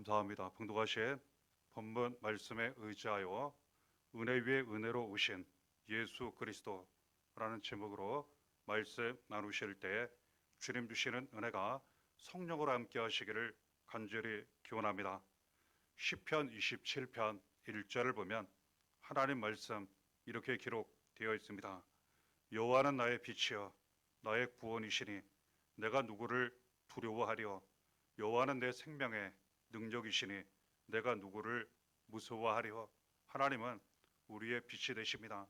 감사합니다. 봉독하신 본문 말씀에 의지하여 은혜 위에 은혜로 오신 예수 그리스도라는 제목으로 말씀 나누실 때 주님 주시는 은혜가 성령으로 함께 하시기를 간절히 기원합니다. 시편 27편 1절을 보면 하나님 말씀 이렇게 기록되어 있습니다. 여호와는 나의 빛이여 나의 구원이시니 내가 누구를 두려워하리요. 여호와는 내 생명의 능력이시니 내가 누구를 무서워하리요. 하나님은 우리의 빛이 되십니다.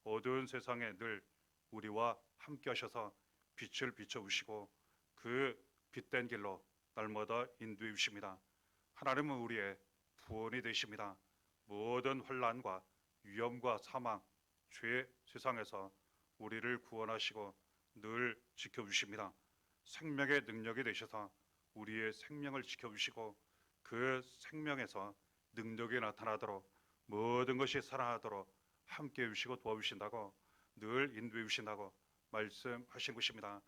어두운 세상에 늘 우리와 함께 하셔서 빛을 비춰주시고 그 빛된 길로 날마다 인도해 주십니다. 하나님은 우리의 구원이 되십니다. 모든 환난과 위험과 사망, 죄 세상에서 우리를 구원하시고 늘 지켜주십니다. 생명의 능력이 되셔서 우리의 생명을 지켜주시고 그 생명에서 능력이 나타나도록 모든 것이 살아나도록 함께 해주시고 도와주신다고 늘 인도해 주신다고 말씀하신 것입니다.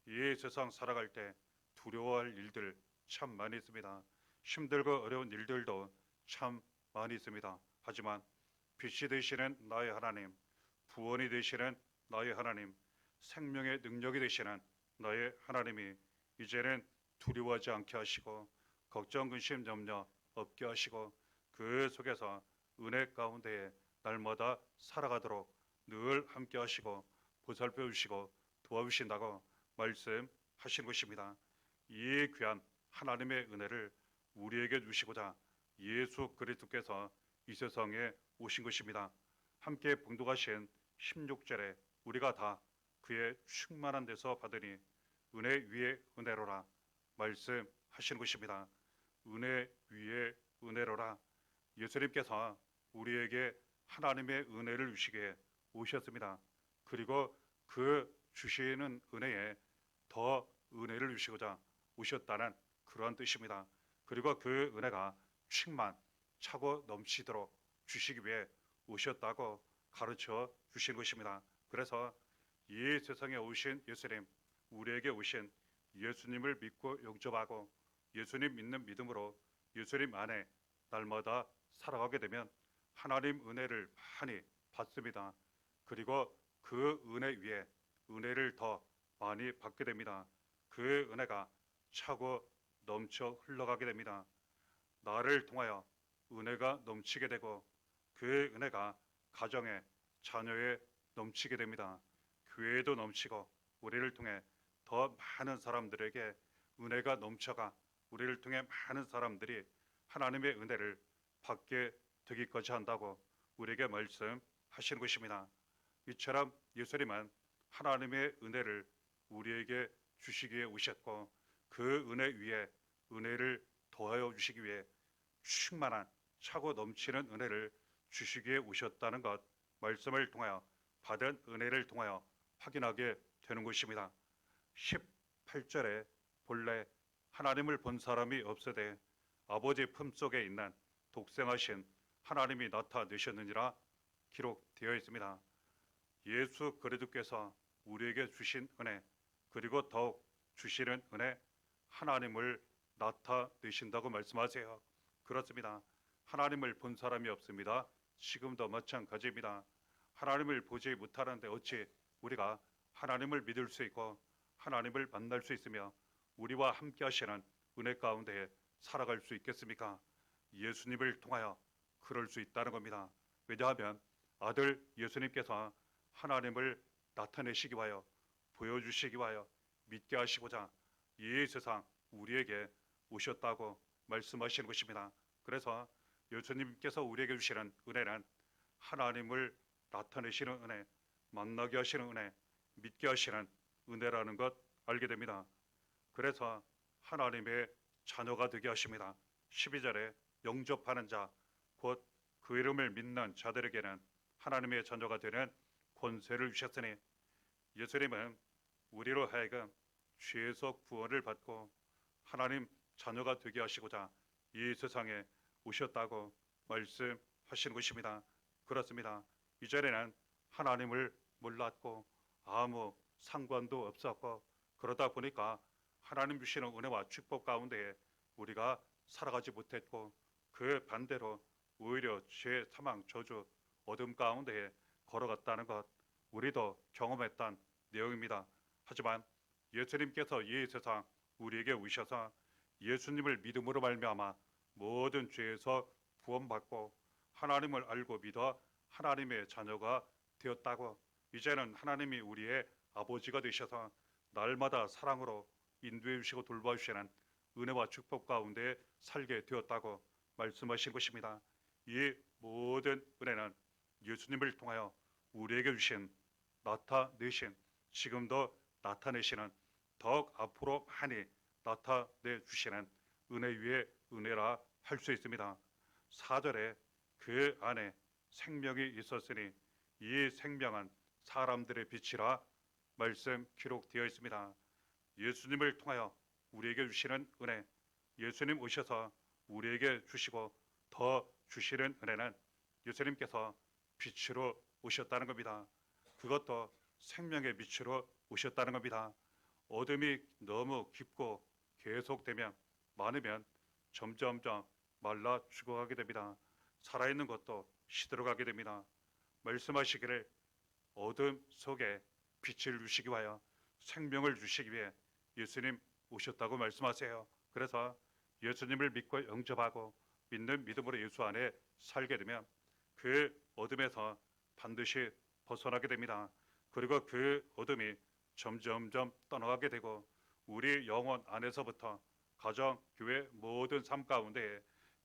이 세상 살아갈 때 두려워할 일들 참 많이 있습니다. 힘들고 어려운 일들도 참 많이 있습니다. 하지만 빛이 되시는 나의 하나님, 구원이 되시는 나의 하나님, 생명의 능력이 되시는 나의 하나님이 이제는 두려워하지 않게 하시고 걱정, 근심, 염려 없게 하시고 그 속에서 은혜 가운데에 날마다 살아가도록 늘 함께 하시고 보살펴 주시고 도와주신다고 말씀하신 것입니다. 이 귀한 하나님의 은혜를 우리에게 주시고자 예수 그리스도께서 이 세상에 오신 것입니다. 함께 봉독하신 16절에 우리가 다 그의 충만한 데서 받으니 은혜 위에 은혜로라 말씀하시는 것입니다. 은혜 위에 은혜로라. 예수님께서 우리에게 하나님의 은혜를 주시기에 오셨습니다. 그리고 그 주시는 은혜에 더 은혜를 주시고자 오셨다는 그러한 뜻입니다. 그리고 그 은혜가 충만 차고 넘치도록 주시기 위해 오셨다고 가르쳐 주신 것입니다. 그래서 이 세상에 오신 예수님, 우리에게 오신 예수님을 믿고 영접하고 예수님 믿는 믿음으로 예수님 안에 날마다 살아가게 되면 하나님 은혜를 많이 받습니다. 그리고 그 은혜 위에 은혜를 더 많이 받게 됩니다. 그 은혜가 차고 넘쳐 흘러가게 됩니다. 나를 통하여 은혜가 넘치게 되고 그 은혜가 가정에 자녀에 넘치게 됩니다. 교회에도 넘치고 우리를 통해 더 많은 사람들에게 은혜가 넘쳐가 우리를 통해 많은 사람들이 하나님의 은혜를 받게 되기까지 한다고 우리에게 말씀하시는 것입니다. 이처럼 예수님은 하나님의 은혜를 우리에게 주시기에 오셨고 그 은혜 위에 은혜를 더하여 주시기 위해 충만한 차고 넘치는 은혜를 주시기에 오셨다는 것 말씀을 통하여 받은 은혜를 통하여 확인하게 되는 것입니다. 18절에 본래 하나님을 본 사람이 없으되 아버지 품속에 있는 독생하신 하나님이 나타내셨느니라 기록되어 있습니다. 예수 그리스도께서 우리에게 주신 은혜 그리고 더욱 주시는 은혜 하나님을 나타내신다고 말씀하세요. 그렇습니다. 하나님을 본 사람이 없습니다. 지금도 마찬가지입니다. 하나님을 보지 못하는데 어찌 우리가 하나님을 믿을 수 있고 하나님을 만날 수 있으며 우리와 함께 하시는 은혜 가운데 살아갈 수 있겠습니까? 예수님을 통하여 그럴 수 있다는 겁니다. 왜냐하면 아들 예수님께서 하나님을 나타내시기 위하여 보여주시기 위하여 믿게 하시고자 이 세상 우리에게 오셨다고 말씀하시는 것입니다. 그래서 예수님께서 우리에게 주시는 은혜는 하나님을 나타내시는 은혜, 만나게 하시는 은혜, 믿게 하시는 은혜라는 것 알게 됩니다. 그래서 하나님의 자녀가 되게 하십니다. 12절에 영접하는 자, 곧 그 이름을 믿는 자들에게는 하나님의 자녀가 되는 권세를 주셨으니 예수님은 우리로 하여금 죄에서 구원을 받고 하나님 자녀가 되게 하시고자 이 세상에 오셨다고 말씀하시는 것입니다. 그렇습니다. 이전에는 하나님을 몰랐고 아무 상관도 없었고 그러다 보니까 하나님 주시는 은혜와 축복 가운데 우리가 살아가지 못했고 그 반대로 오히려 죄, 사망, 저주, 어둠 가운데에 걸어갔다는 것 우리도 경험했던 내용입니다. 하지만 예수님께서 이 세상 우리에게 오셔서 예수님을 믿음으로 말미암아 모든 죄에서 구원받고 하나님을 알고 믿어 하나님의 자녀가 되었다고, 이제는 하나님이 우리의 아버지가 되셔서 날마다 사랑으로 인도해 주시고 돌봐주시는 은혜와 축복 가운데 살게 되었다고 말씀하신 것입니다. 이 모든 은혜는 예수님을 통하여 우리에게 주신, 나타내신, 지금도 나타내시는, 더욱 앞으로 많이 나타내 주시는 은혜 위에 은혜라 할 수 있습니다. 4절에 그 안에 생명이 있었으니 이 생명은 사람들의 빛이라 말씀 기록되어 있습니다. 예수님을 통하여 우리에게 주시는 은혜, 예수님 오셔서 우리에게 주시고 더 주시는 은혜는 예수님께서 빛으로 오셨다는 겁니다. 그것도 생명의 빛으로 오셨다는 겁니다. 어둠이 너무 깊고 계속되면, 많으면 점점점 말라 죽어가게 됩니다. 살아있는 것도 시들어가게 됩니다. 말씀하시기를 어둠 속에 빛을 주시기 위하여, 생명을 주시기 위해 예수님 오셨다고 말씀하세요. 그래서 예수님을 믿고 영접하고 믿는 믿음으로 예수 안에 살게 되면 그 어둠에서 반드시 벗어나게 됩니다. 그리고 그 어둠이 점점점 떠나가게 되고 우리 영혼 안에서부터 가정, 교회 모든 삶 가운데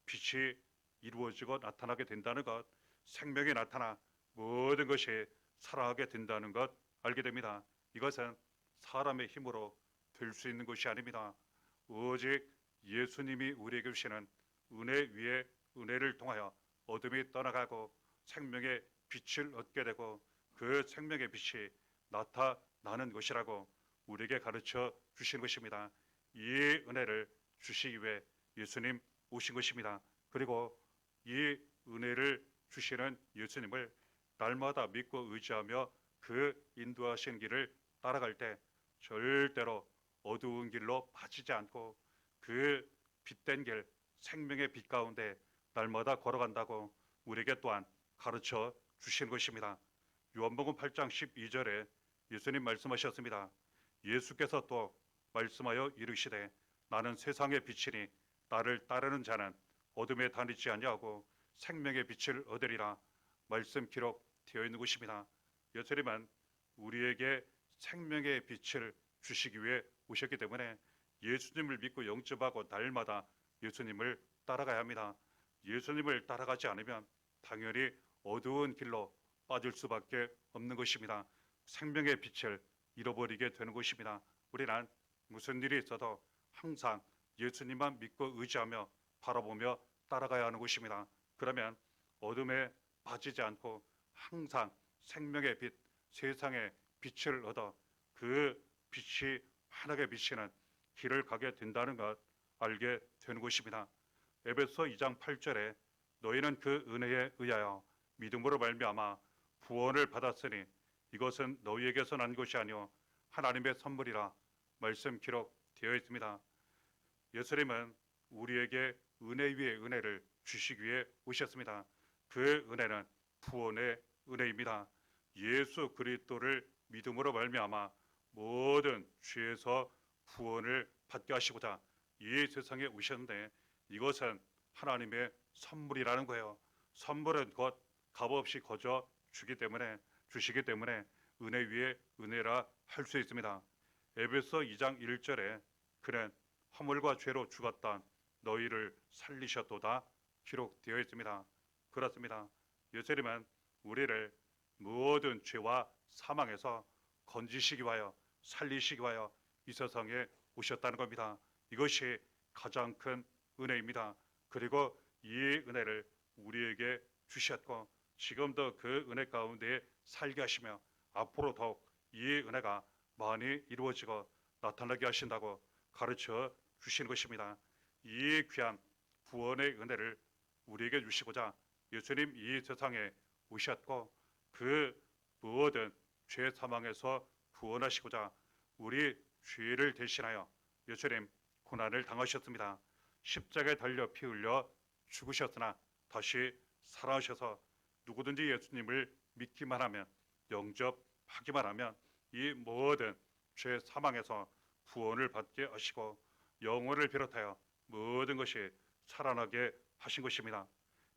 빛이 이루어지고 나타나게 된다는 것, 생명이 나타나 모든 것이 살아가게 된다는 것 알게 됩니다. 이것은 사람의 힘으로 될 수 있는 것이 아닙니다. 오직 예수님이 우리에게 주시는 은혜 위에 은혜를 통하여 어둠이 떠나가고 생명의 빛을 얻게 되고 그 생명의 빛이 나타나는 것이라고 우리에게 가르쳐 주신 것입니다. 이 은혜를 주시기 위해 예수님 오신 것입니다. 그리고 이 은혜를 주시는 예수님을 날마다 믿고 의지하며 그 인도하신 길을 따라갈 때 절대로 어두운 길로 빠지지 않고 그 빛된 길, 생명의 빛 가운데 날마다 걸어간다고 우리에게 또한 가르쳐 주신 것입니다. 요한복음 8장 12절에 예수님 말씀하셨습니다. 예수께서 또 말씀하여 이르시되 나는 세상의 빛이니 나를 따르는 자는 어둠에 다니지 아니하고 생명의 빛을 얻으리라 말씀 기록되어 있는 것입니다. 예수님은 우리에게 생명의 빛을 주시기 위해 오셨기 때문에 예수님을 믿고 영접하고 날마다 예수님을 따라가야 합니다. 예수님을 따라가지 않으면 당연히 어두운 길로 빠질 수밖에 없는 것입니다. 생명의 빛을 잃어버리게 되는 것입니다. 우리는 무슨 일이 있어도 항상 예수님만 믿고 의지하며 바라보며 따라가야 하는 것입니다. 그러면 어둠에 빠지지 않고 항상 생명의 빛, 세상의 빛을 얻어 그 빛이 환하게 비치는 길을 가게 된다는 것 알게 되는 것입니다. 에베소 2장 8절에 너희는 그 은혜에 의하여 믿음으로 말미암아 구원을 받았으니 이것은 너희에게서 난 것이 아니요 하나님의 선물이라 말씀 기록되어 있습니다. 예수님은 우리에게 은혜 위에 은혜를 주시기 위해 오셨습니다. 그 은혜는 구원의 은혜입니다. 예수 그리스도를 믿음으로 말미암아 모든 죄에서 구원을 받게 하시고자 이 세상에 오셨는데 이것은 하나님의 선물이라는 거예요. 선물은 곧 값없이 거저 주시기 때문에 은혜 위에 은혜라 할 수 있습니다. 에베소 2장 1절에 그는 허물과 죄로 죽었던 너희를 살리셨도다 기록되어 있습니다. 그렇습니다. 예수님은 우리를 모든 죄와 사망에서 건지시기 위하여 살리시기 위하여 이 세상에 오셨다는 겁니다. 이것이 가장 큰 은혜입니다. 그리고 이 은혜를 우리에게 주셨고 지금도 그 은혜 가운데 살게 하시며 앞으로 더욱 이 은혜가 많이 이루어지고 나타나게 하신다고 가르쳐 주시는 것입니다. 이 귀한 구원의 은혜를 우리에게 주시고자 예수님 이 세상에 오셨고 그 모든 죄 사망에서 구원하시고자 우리 죄를 대신하여 예수님 고난을 당하셨습니다. 십자가에 달려 피 흘려 죽으셨으나 다시 살아오셔서 누구든지 예수님을 믿기만 하면, 영접하기만 하면 이 모든 죄 사망에서 구원을 받게 하시고 영혼을 비롯하여 모든 것이 살아나게 하신 것입니다.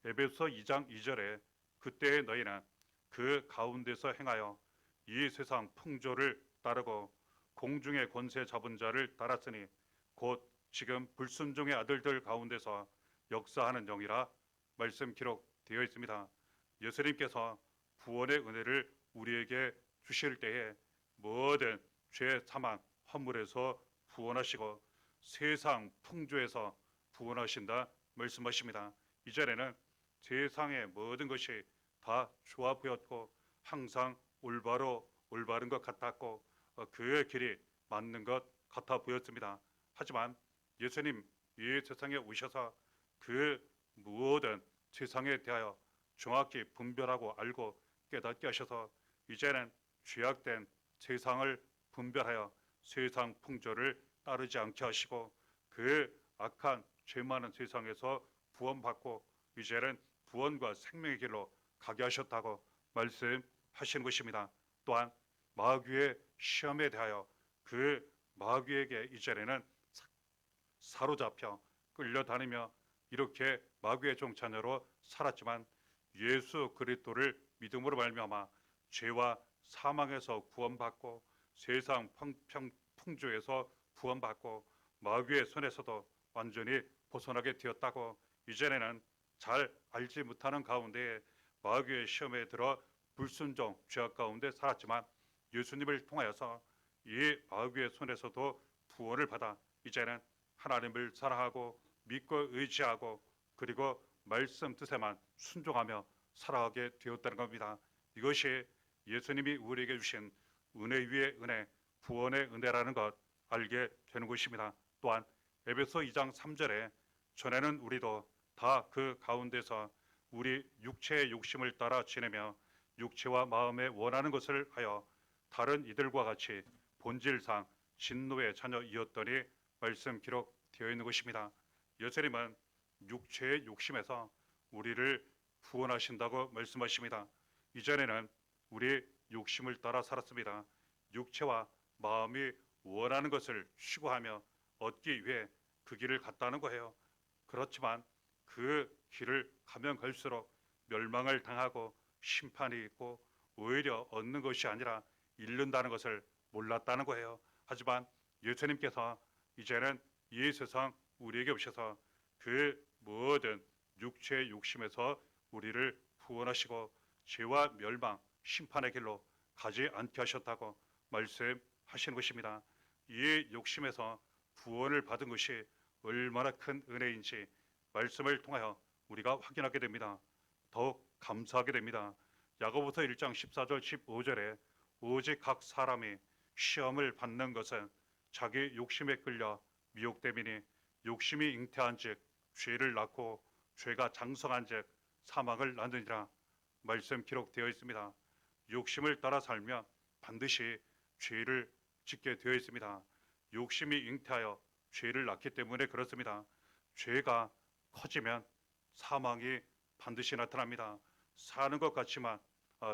에베소 2장 2절에 그때의 너희는 그 가운데서 행하여 이 세상 풍조를 따르고 공중의 권세 잡은 자를 따랐으니 곧 지금 불순종의 아들들 가운데서 역사하는 영이라 말씀 기록되어 있습니다. 예수님께서 구원의 은혜를 우리에게 주실 때에 모든 죄 사망 허물에서 구원하시고 세상 풍조에서 구원하신다 말씀하십니다. 이전에는 세상의 모든 것이 다 좋아 보였고 항상 올바른 것 같았고 그의 길이 맞는 것 같아 보였습니다. 하지만 예수님 이 세상에 오셔서 그 모든 세상에 대하여 정확히 분별하고 알고 깨닫게 하셔서 이제는 죄악된 세상을 분별하여 세상 풍조를 따르지 않게 하시고 그 악한 죄 많은 세상에서 구원받고 이제는 구원과 생명의 길로 가게 하셨다고 말씀하시는 것입니다. 또한 마귀의 시험에 대하여 그 마귀에게 이전에는 사로잡혀 끌려다니며 이렇게 마귀의 종자녀로 살았지만 예수 그리스도를 믿음으로 말미암아 죄와 사망에서 구원받고 세상 풍조에서 구원받고 마귀의 손에서도 완전히 벗어나게 되었다고, 이전에는 잘 알지 못하는 가운데 마귀의 시험에 들어 불순종 죄악 가운데 살았지만 예수님을 통하여서 이 마귀의 손에서도 구원을 받아 이제는 하나님을 사랑하고 믿고 의지하고 그리고 말씀 뜻에만 순종하며 살아가게 되었다는 겁니다. 이것이 예수님이 우리에게 주신 은혜 위에 은혜, 구원의 은혜라는 것 알게 되는 것입니다. 또한 에베소 2장 3절에 전에는 우리도 다 그 가운데서 우리 육체의 욕심을 따라 지내며 육체와 마음에 원하는 것을 하여 다른 이들과 같이 본질상 진노의 자녀이었더니 말씀 기록되어 있는 것입니다. 예수님은 육체의 욕심에서 우리를 구원하신다고 말씀하십니다. 이전에는 우리 욕심을 따라 살았습니다. 육체와 마음이 원하는 것을 추구하며 얻기 위해 그 길을 갔다는 거예요. 그렇지만 그 길을 가면 갈수록 멸망을 당하고 심판이 있고 오히려 얻는 것이 아니라 잃는다는 것을 몰랐다는 거예요. 하지만 예수님께서 이제는 이 세상 우리에게 오셔서 그 모든 육체의 욕심에서 우리를 구원하시고 죄와 멸망, 심판의 길로 가지 않게 하셨다고 말씀하시는 것입니다. 이 욕심에서 구원을 받은 것이 얼마나 큰 은혜인지 말씀을 통하여 우리가 확인하게 됩니다. 더욱 감사하게 됩니다. 야고보서 1장 14절 15절에 오직 각 사람이 시험을 받는 것은 자기 욕심에 끌려 미혹됨이니 욕심이 잉태한즉 죄를 낳고 죄가 장성한즉 사망을 낳느니라 말씀 기록되어 있습니다. 욕심을 따라 살면 반드시 죄를 짓게 되어 있습니다. 욕심이 잉태하여 죄를 낳기 때문에 그렇습니다. 죄가 커지면 사망이 반드시 나타납니다. 사는 것 같지만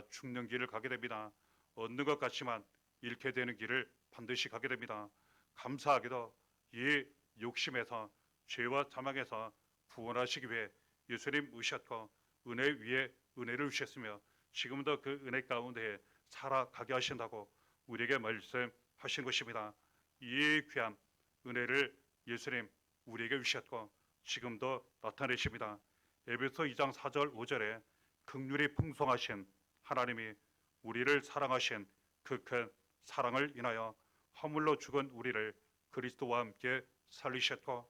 죽는 길을 가게 됩니다. 얻는 것 같지만 잃게 되는 길을 반드시 가게 됩니다. 감사하게도 이 욕심에서 죄와 사망에서 구원하시기 위해 예수님 오셨고 은혜 위에 은혜를 주셨으며 지금도 그 은혜 가운데 살아가게 하신다고 우리에게 말씀하신 것입니다. 이 귀한 은혜를 예수님 우리에게 주셨고 지금도 나타내십니다. 에베소 2장 4절 5절에 긍휼이 풍성하신 하나님이 우리를 사랑하신 그 큰 사랑을 인하여 허물로 죽은 우리를 그리스도와 함께 살리셨고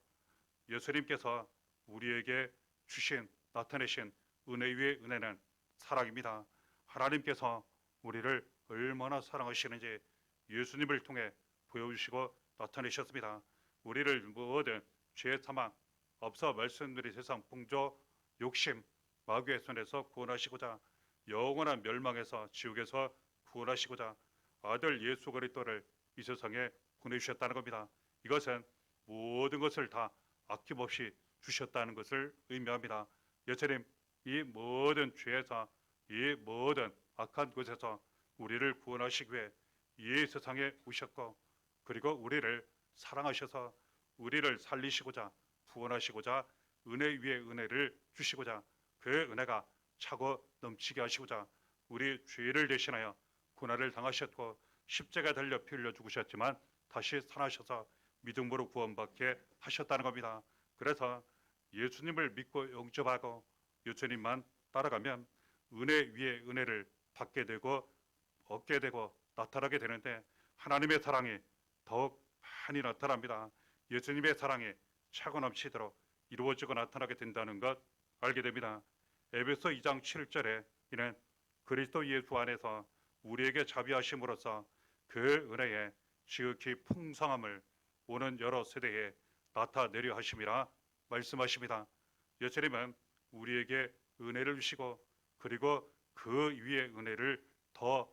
예수님께서 우리에게 주신 나타내신 은혜 위의 은혜는 사랑입니다. 하나님께서 우리를 얼마나 사랑하시는지 예수님을 통해 보여주시고 나타내셨습니다. 우리를 모든 죄 사망 앞서 말씀드린 세상 풍조 욕심 마귀의 손에서 구원하시고자 영원한 멸망에서 지옥에서 구원하시고자 아들 예수 그리스도를 이 세상에 보내주셨다는 겁니다. 이것은 모든 것을 다 아낌없이 주셨다는 것을 의미합니다. 예수님 이 모든 죄에서 이 모든 악한 것에서 우리를 구원하시기 위해 이 세상에 오셨고 그리고 우리를 사랑하셔서 우리를 살리시고자 구원하시고자 은혜 위에 은혜를 주시고자 그 은혜가 차고 넘치게 하시고자 우리 죄를 대신하여 고난을 당하셨고 십자가에 달려 피 흘려 죽으셨지만 다시 살아셔서 믿음으로 구원받게 하셨다는 겁니다. 그래서 예수님을 믿고 영접하고 예수님만 따라가면 은혜 위에 은혜를 받게 되고 얻게 되고 나타나게 되는데 하나님의 사랑이 더욱 많이 나타납니다. 예수님의 사랑이 차고 넘치도록 이루어지고 나타나게 된다는 것 알게 됩니다. 에베소 2장 7절에 이는 그리스도 예수 안에서 우리에게 자비하심으로써 그 은혜의 지극히 풍성함을 오는 여러 세대에 나타내려 하심이라 말씀하십니다. 예수님은 우리에게 은혜를 주시고 그리고 그 위에 은혜를 더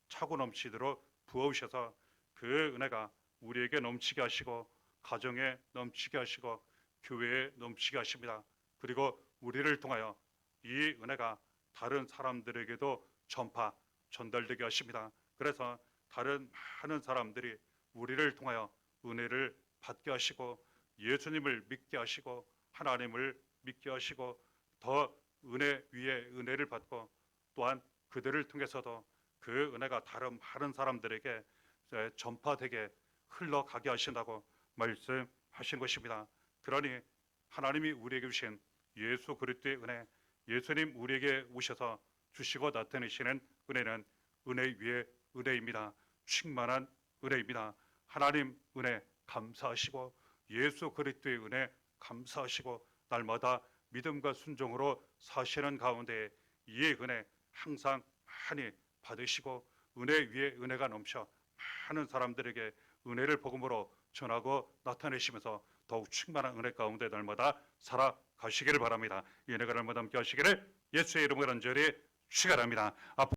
차고 넘치도록 부어오셔서 그 은혜가 우리에게 넘치게 하시고 가정에 넘치게 하시고 교회에 넘치게 하십니다. 그리고 우리를 통하여 이 은혜가 다른 사람들에게도 전달되게 하십니다. 그래서 다른 많은 사람들이 우리를 통하여 은혜를 받게 하시고 예수님을 믿게 하시고 하나님을 믿게 하시고 더 은혜 위에 은혜를 받고 또한 그들을 통해서도 그 은혜가 다른 많은 사람들에게 전파되게 흘러가게 하신다고 말씀하신 것입니다. 그러니 하나님이 우리에게 주신 예수 그리스도의 은혜, 예수님 우리에게 오셔서 주시고 나타내시는 은혜는 은혜 위에 은혜입니다. 충만한 은혜입니다. 하나님 은혜 감사하시고 예수 그리스도의 은혜 감사하시고 날마다 믿음과 순종으로 사시는 가운데 이 은혜 항상 많이 받으시고 은혜 위에 은혜가 넘쳐 많은 사람들에게 은혜를 복음으로 전하고 나타내시면서 더욱 충만한 은혜 가운데 날마다 살아가시기를 바랍니다. 이 은혜가 날마다 함께 하시기를 예수의 이름으로 간절히 축원합니다.